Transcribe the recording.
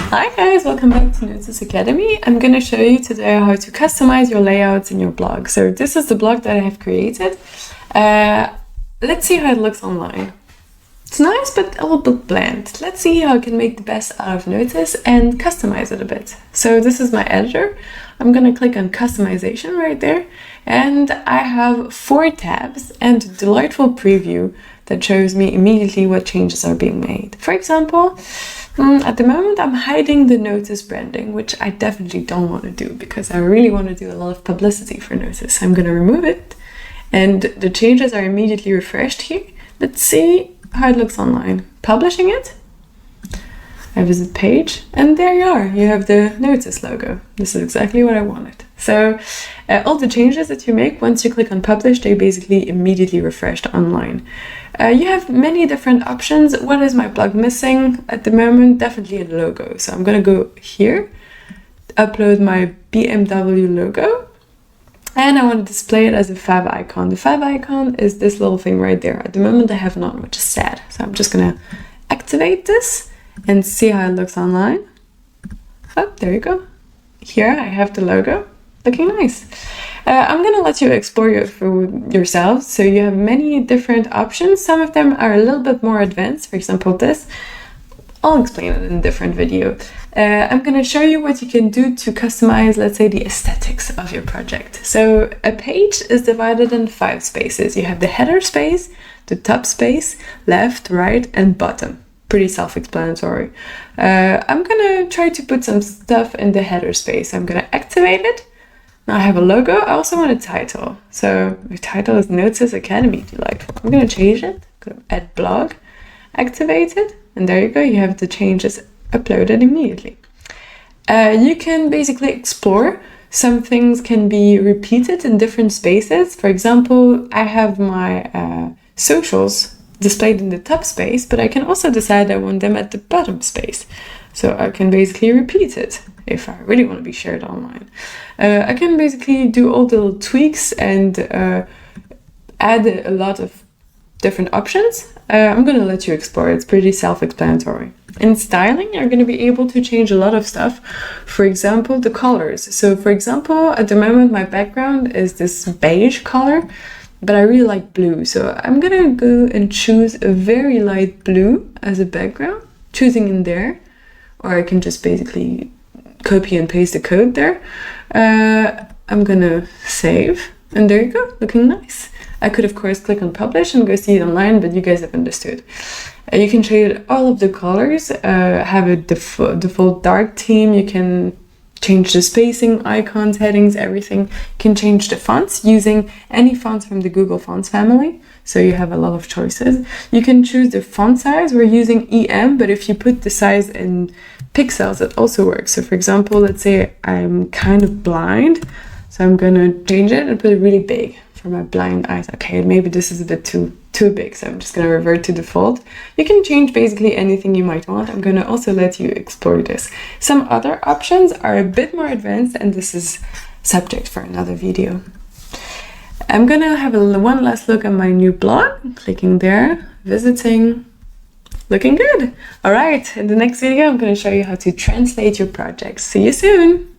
Hi guys, welcome back to Notice Academy. I'm going to show you today how to customize your layouts in your blog. So this is the blog that I have created. Let's see how it looks online. It's nice, but a little bit bland. Let's see how I can make the best out of Notice and customize it a bit. So this is my editor. I'm going to click on customization right there. And I have 4 tabs and a delightful preview that shows me immediately what changes are being made. For example, at the moment I'm hiding the Notice branding, which I definitely don't want to do because I really want to do a lot of publicity for Notice. I'm going to remove it and the changes are immediately refreshed here. Let's see how it looks online. Publishing it, I visit page, and there you are. You have the Notice logo. This is exactly what I wanted. So all the changes that you make once you click on publish, they basically immediately refreshed online. You have many different options. What is my blog missing at the moment? Definitely a logo. So I'm going to go here, upload my BMW logo, and I want to display it as a favicon. The favicon is this little thing right there. At the moment I have none, which is sad. So I'm just going to activate this and see how it looks online. Oh, there you go. Here I have the logo, looking nice. I'm going to let you explore it for yourself. So you have many different options. Some of them are a little bit more advanced. For example, this. I'll explain it in a different video. I'm going to show you what you can do to customize, let's say, the aesthetics of your project. So a page is divided in 5 spaces. You have the header space, the top space, left, right, and bottom. Pretty self-explanatory. I'm going to try to put some stuff in the header space. I'm going to activate it. Now I have a logo. I also want a title. So my title is Notice Academy. Delightful. I'm going to change it. Go add blog, activate it, and there you go. You have the changes uploaded immediately. You can basically explore. Some things can be repeated in different spaces. For example, I have my socials displayed in the top space, but I can also decide I want them at the bottom space. So I can basically repeat it if I really want to be shared online. I can basically do all the little tweaks and add a lot of different options. I'm going to let you explore. It's pretty self-explanatory. In styling, you're going to be able to change a lot of stuff. For example, the colors. So for example, at the moment, my background is this beige color, but I really like blue. So I'm going to go and choose a very light blue as a background, choosing in there, or I can just basically copy and paste the code there. I'm going to save, and there you go, looking nice. I could, of course, click on publish and go see it online, but you guys have understood. You can change all of the colors, have a default dark theme. You can change the spacing, icons, headings, everything. You can change the fonts using any fonts from the Google Fonts family. So you have a lot of choices. You can choose the font size. We're using EM, but if you put the size in pixels, it also works. So for example, let's say I'm kind of blind. So I'm going to change it and put it really big for my blind eyes. Okay, maybe this is a bit too big, so I'm just going to revert to default. You can change basically anything you might want. I'm going to also let you explore this. Some other options are a bit more advanced, and this is subject for another video. I'm going to have one last look at my new blog. Clicking there, visiting, looking good. All right, in the next video, I'm going to show you how to translate your projects. See you soon.